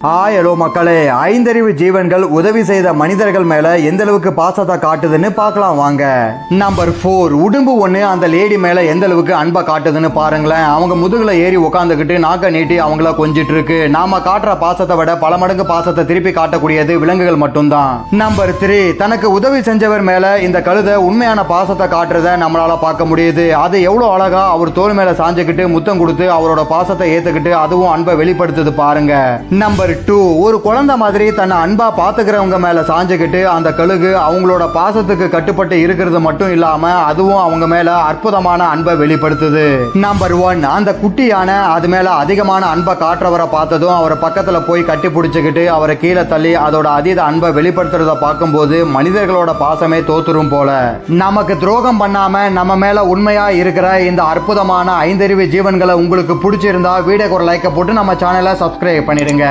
Hello மக்களே, ஐந்தறிவு ஜீவன்கள் உதவி செய்த மனிதர்கள் மேல எந்த அளவுக்கு பாசத்தை காட்டுதுன்னு பார்க்கலாம் வாங்க. நம்பர் 4, உடும்பு ஒண்ணு அந்த லேடி மேல எந்த அளவுக்கு அன்பை காட்டுதுன்னு பாருங்களேன். அவங்க முதுகுல ஏறி உட்காந்துக்கிட்டு நாக்க நீட்டி அவங்கள கொஞ்சிட்டு இருக்கு. நாம காட்டுற பாசத்தை விட பல மடங்கு பாசத்தை திருப்பி காட்டக்கூடியது விலங்குகள் மட்டும்தான். நம்பர் 3, தனக்கு உதவி செஞ்சவர் மேல இந்த கழுதை உண்மையான பாசத்தை காட்டுறத நம்மளால பார்க்க முடியுது. அது எவ்வளவு அழகா அவர் தோல் மேல சாஞ்சுக்கிட்டு முத்தம் கொடுத்து அவரோட பாசத்தை ஏத்துக்கிட்டு அதுவும் அன்பை வெளிப்படுத்துது பாருங்க. நம்பர் 2, ஒரு குழந்தை மாதிரி தன்னை அன்பா பாத்துக்கிறவங்க மேல சாஞ்சுக்கிட்டு அந்த கழுகு அவங்களோட பாசத்துக்கு கட்டுப்பட்டு இருக்கிறது மட்டும் இல்லாம அதுவும் அவங்க மேல அற்புதமான அன்பை வெளிப்படுத்துது. நம்பர் 1, அந்த குட்டி யானை அது மேல அதிகமான அன்பை காட்டுறவரை பார்த்ததும் அவரை பக்கத்துல போய் கட்டி பிடிச்சுக்கிட்டு அவரை கீழே தள்ளி அதோட அதீத அன்பை வெளிப்படுத்துறத பார்க்கும்போது மனிதர்களோட பாசமே தோத்துரும் போல. நமக்கு துரோகம் பண்ணாம நம்ம மேல உண்மையா இருக்கிற இந்த அற்புதமான ஐந்தறிவு ஜீவன்களை உங்களுக்கு பிடிச்சிருந்தா வீடியோக்கு ஒரு லைக்கை போட்டு நம்ம சேனலை சப்ஸ்கிரைப் பண்ணிடுங்க.